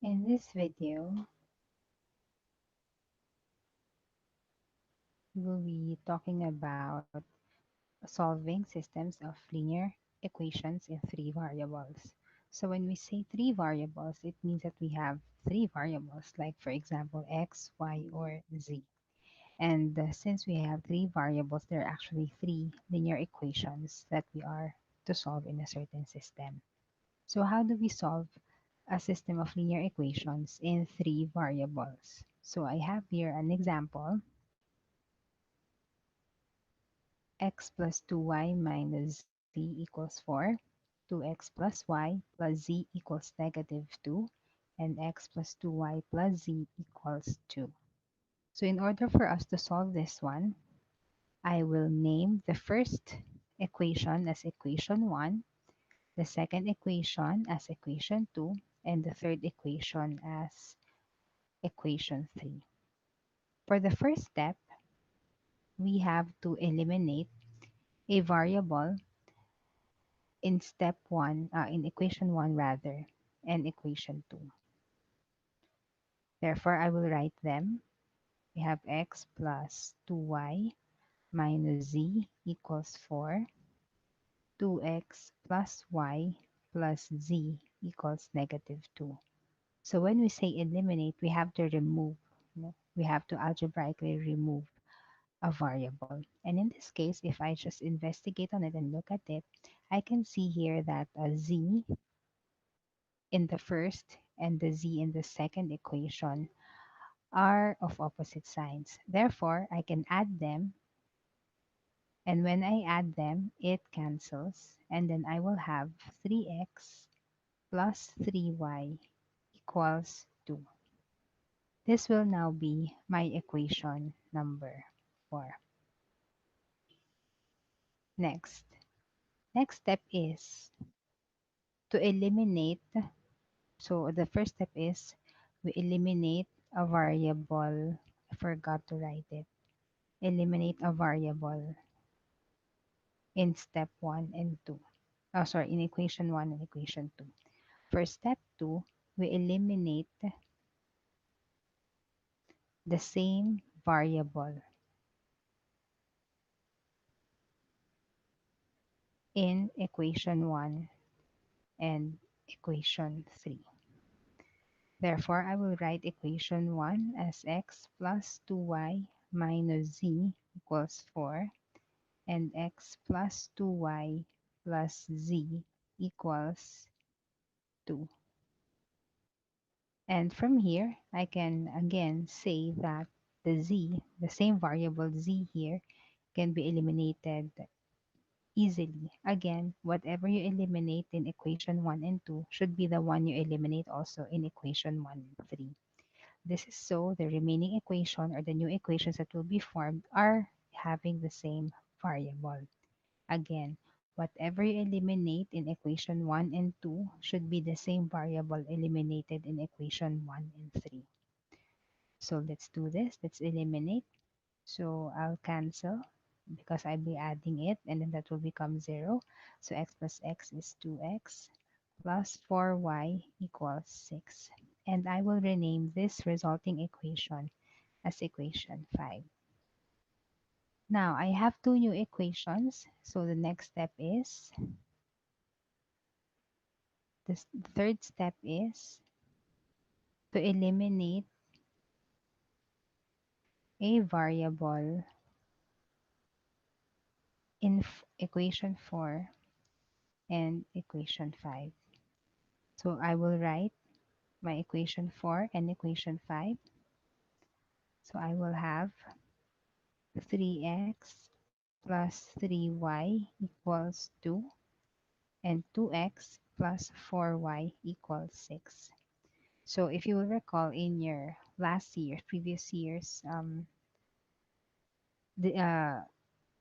In this video, we will be talking about solving systems of linear equations in three variables. So when we say three variables, it means that we have three variables, like for example, x, y, or z. And since we have three variables, there are actually three linear equations that we are to solve in a certain system. So how do we solve a system of linear equations in three variables? So I have here an example: x plus 2y minus z equals 4, 2x plus y plus z equals negative 2, and x plus 2y plus z equals 2. So in order for us to solve this one, I will name the first equation as equation 1, the second equation as equation 2, and the third equation as equation 3. For the first step, we have to eliminate a variable in step 1, in equation 1 rather, and equation 2. Therefore, I will write them. We have x plus 2y minus z equals 4, 2x plus y plus z equals negative 2. So when we say eliminate, we have to remove. We have to algebraically remove a variable. And in this case, if I just investigate on it and look at it, I can see here that a z in the first and the z in the second equation are of opposite signs. Therefore, I can add them, and when I add them, it cancels, and then I will have 3x plus 3y equals 2. This will now be my equation number 4. Next. Next step is to eliminate. So the first step is we eliminate a variable. I forgot to write it. Eliminate a variable in step 1 and 2. Oh, sorry, in equation 1 and equation 2. For step 2, we eliminate the same variable in equation 1 and equation 3. Therefore, I will write equation 1 as x plus 2y minus z equals 4, and x plus 2y plus z equals 2. And from here, I can again say that the z, the same variable z here, can be eliminated easily. Again, whatever you eliminate in equation 1 and 2 should be the one you eliminate also in equation 1 and 3. This is so the remaining equation or the new equations that will be formed are having the same variable. Again, whatever you eliminate in equation 1 and 2 should be the same variable eliminated in equation 1 and 3. So let's do this. Let's eliminate. So I'll cancel because I'll be adding it, and then that will become 0. So x plus x is 2x plus 4y equals 6. And I will rename this resulting equation as equation 5. Now I have two new equations. So the next step is, the third step is to eliminate a variable in equation 4 and equation 5. So I will write my equation 4 and equation 5. So I will have 3x plus 3y equals 2, and 2x plus 4y equals 6. So if you will recall in your last year, previous years, the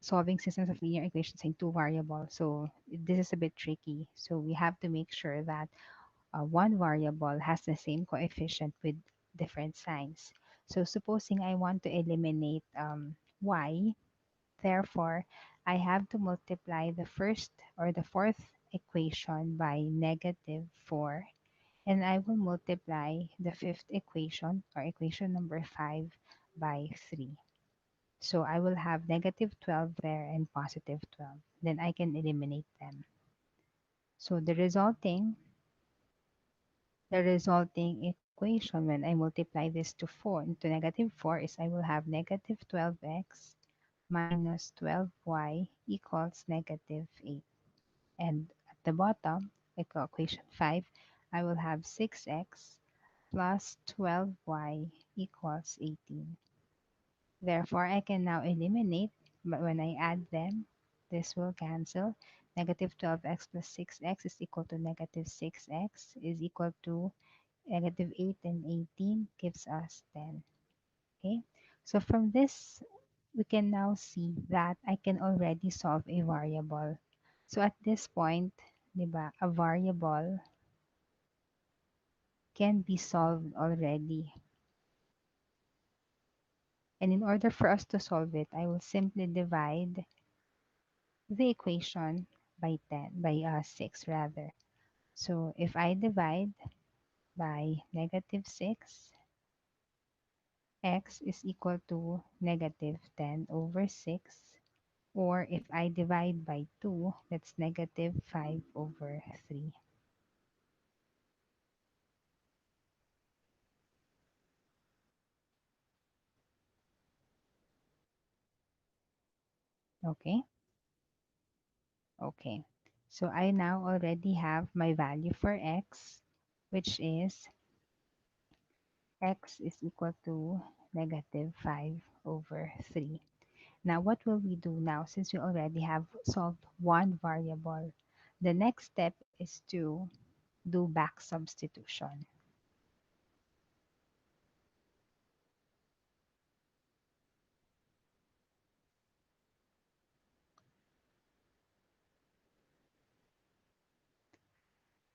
solving systems of linear equations in two variables. So this is a bit tricky. So we have to make sure that one variable has the same coefficient with different signs. So supposing I want to eliminate y, therefore I have to multiply the first or the fourth equation by negative 4 And I will multiply the fifth equation, or equation number 5, by 3. So I will have negative 12 there and positive 12. Then I can eliminate them. So the resulting equation, when I multiply this to 4 into negative 4, is I will have negative 12x minus 12y equals negative 8. And at the bottom, equation 5, I will have 6x plus 12y equals 18. Therefore, I can now eliminate, but when I add them, this will cancel. Negative 12x plus 6x is equal to negative 6x is equal to negative 8, and 18 gives us 10. Okay, so from this, we can now see that I can already solve a variable. So at this point, diba, a variable can be solved already. And in order for us to solve it, I will simply divide the equation by 6 rather. So if I divide by negative 6, x is equal to negative 10 over 6. Or if I divide by 2, that's negative 5 over 3. Okay? Okay. So I now already have my value for x, which is x is equal to negative 5 over 3. Now, what will we do now since we already have solved one variable? The next step is to do back substitution.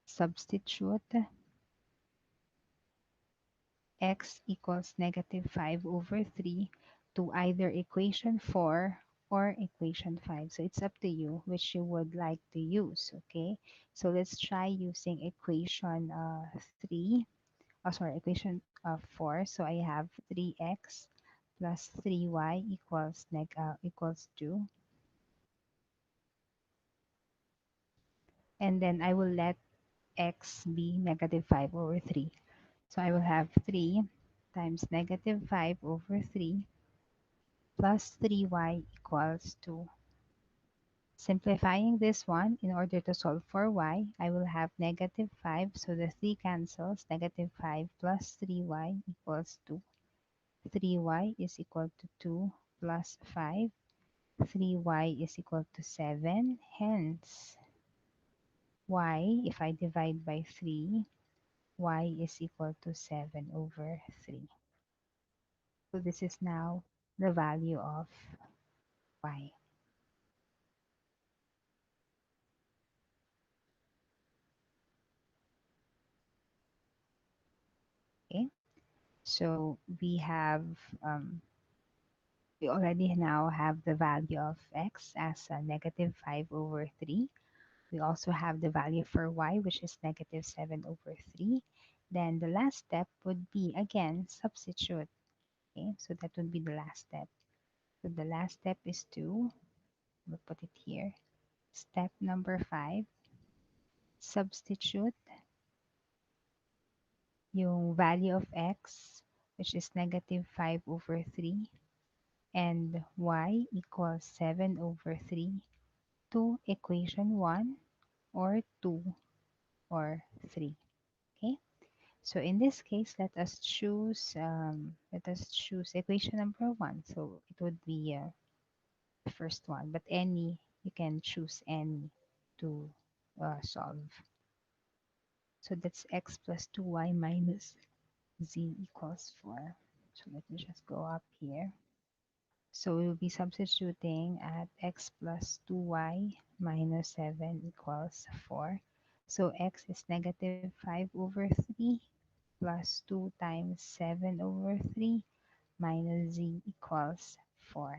Substitute x equals negative 5 over 3 to either equation 4 or equation 5. So it's up to you which you would like to use, okay? So let's try using equation 3, equation 4. So I have 3x plus 3y equals 2. And then I will let x be negative 5 over 3. So I will have 3 times negative 5 over 3 plus 3y equals 2. Simplifying this one, in order to solve for y, I will have negative 5, so the 3 cancels. Negative 5 plus 3y equals 2. 3y is equal to 2 plus 5. 3y is equal to 7. Hence, y, if I divide by 3, y is equal to 7 over 3. So this is now the value of y. Okay, so um, we already now have the value of x as a negative 5 over 3. We also have the value for y, which is negative 7 over 3. Then the last step would be, again, substitute. Okay, so that would be the last step. So the last step is to, we'll put it here, step number 5, substitute yung value of x, which is negative 5 over 3, and y equals 7 over 3 to equation 1 or 2 or 3. Okay, so in this case, let us choose equation number 1. So it would be the first one, but you can choose any to solve. So that's x plus 2y minus z equals 4. So let me just go up here. So we'll be substituting at x plus 2y minus 7 equals 4. So x is negative 5 over 3 plus 2 times 7 over 3 minus z equals 4.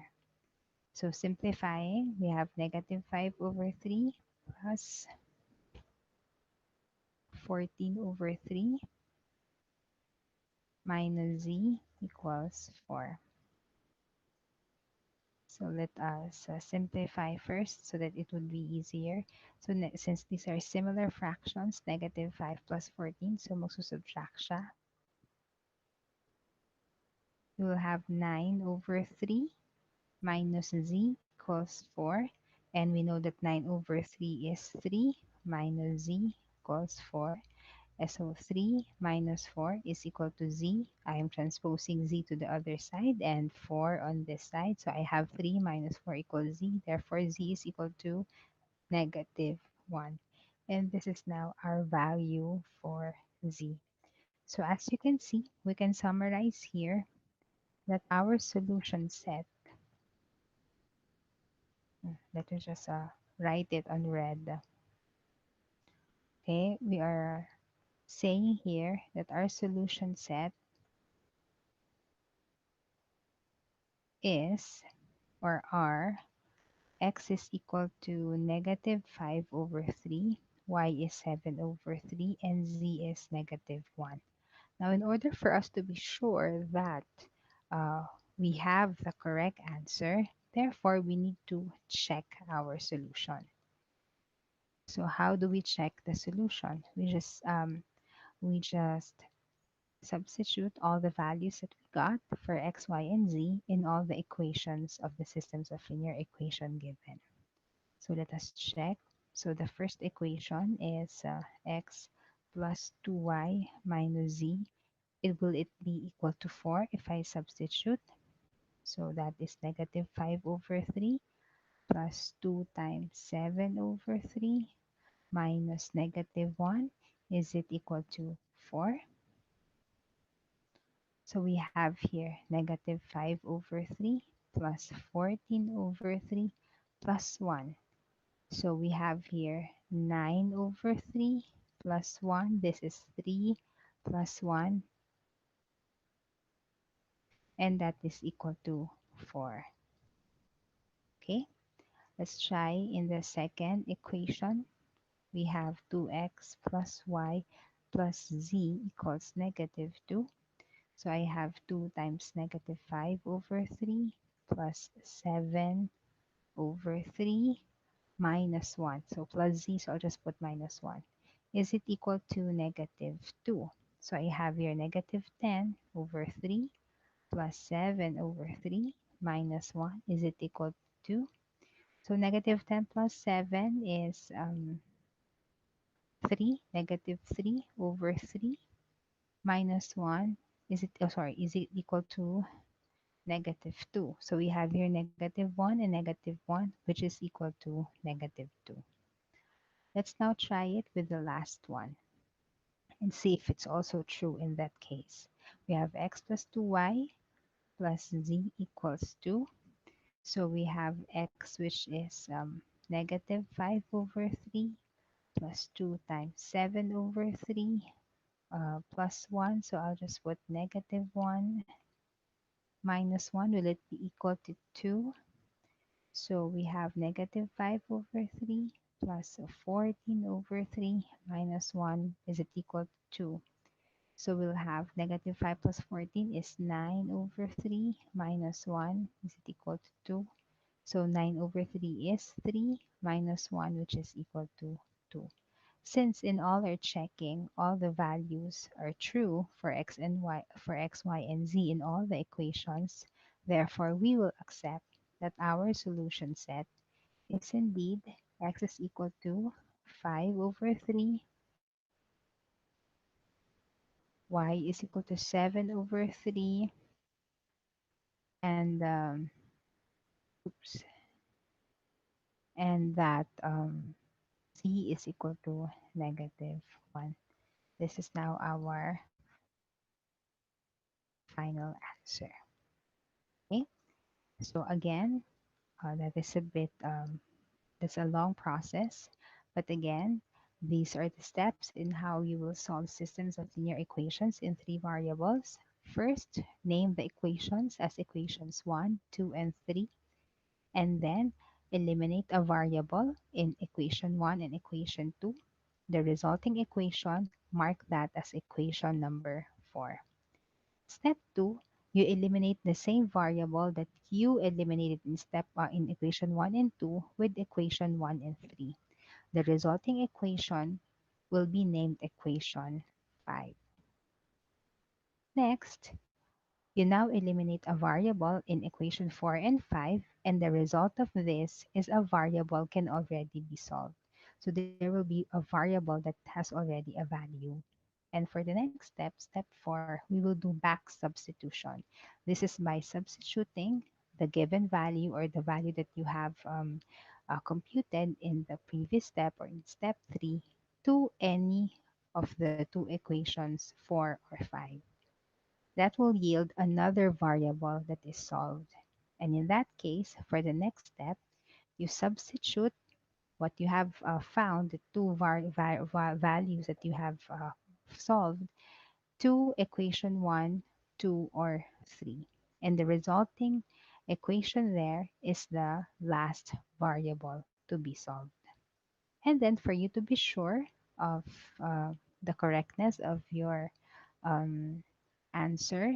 So simplifying, we have negative 5 over 3 plus 14 over 3 minus z equals 4. So let us simplify first so that it would be easier. So since these are similar fractions, negative 5 plus 14, so magsusubtract siya. We will have 9 over 3 minus z equals 4. And we know that 9 over 3 is 3 minus z equals 4. So 3 minus 4 is equal to z. I am transposing z to the other side and 4 on this side. So I have 3 minus 4 equals z. Therefore, z is equal to negative 1. And this is now our value for z. So as you can see, we can summarize here that our solution set, let us just write it on red. Okay, we are saying here that our solution set is, or are, x is equal to negative 5 over 3, y is 7 over 3, and z is negative 1. Now, in order for us to be sure that uh, we have the correct answer, therefore, we need to check our solution. So how do we check the solution? We just substitute all the values that we got for x, y, and z in all the equations of the systems of linear equation given. So let us check. So the first equation is x plus 2y minus z. Will it be equal to 4 if I substitute? So that is negative 5 over 3 plus 2 times 7 over 3 minus negative 1. Is it equal to 4? So we have here negative 5 over 3 plus 14 over 3 plus 1. So we have here 9 over 3 plus 1. This is 3 plus 1, and that is equal to 4. Okay, let's try in the second equation. We have 2x plus y plus z equals negative 2. So I have 2 times negative 5 over 3 plus 7 over 3 minus 1. So plus z, so I'll just put minus 1. Is it equal to negative 2? So I have here negative 10 over 3 plus 7 over 3 minus 1. Is it equal to 2? So negative 10 plus 7 is 3. Negative 3 over 3 minus 1. Is it equal to negative 2? So we have here negative 1 and negative 1, which is equal to negative 2. Let's now try it with the last one and see if it's also true in that case. We have x plus 2y plus z equals 2. So we have x, which is negative 5 over 3 plus 2 times 7 over 3 plus 1. So I'll just put negative 1 minus 1. Will it be equal to 2? So we have negative 5 over 3 plus 14 over 3 minus 1. Is it equal to 2? So we'll have negative 5 plus 14 is 9 over 3 minus 1. Is it equal to 2? So 9 over 3 is 3 minus 1, which is equal to 2. Since in all our checking, all the values are true for x and y, for x, y, and z in all the equations, therefore we will accept that our solution set is indeed x is equal to 5 over 3, y is equal to 7 over 3, and oops, and that z is equal to negative 1. This is now our final answer. Okay, so again, that is a bit, that's a long process. But again, these are the steps in how you will solve systems of linear equations in three variables. First, name the equations as equations 1, 2, and 3, and then eliminate a variable in equation 1 and equation 2. the resulting equation, mark that as equation number 4. Step 2, you eliminate the same variable that you eliminated in equation 1 and 2 with equation 1 and 3. The resulting equation will be named equation 5. Next, you now eliminate a variable in equation 4 and 5, and the result of this is a variable can already be solved. So there will be a variable that has already a value. And for the next step, step 4, we will do back substitution. This is by substituting the given value or the value that you have computed in the previous step or in step 3 to any of the two equations 4 or 5. That will yield another variable that is solved. And in that case, for the next step, you substitute what you have found, the two values that you have solved, to equation 1, 2, or 3. And the resulting equation there is the last variable to be solved. And then for you to be sure of the correctness of your um, answer,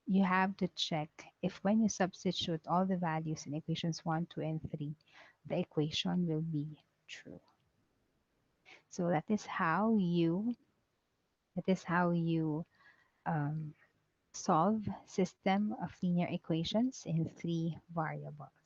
you have to check if when you substitute all the values in equations 1, 2, and 3, the equation will be true. So that is how you um, solve system of linear equations in 3 variables.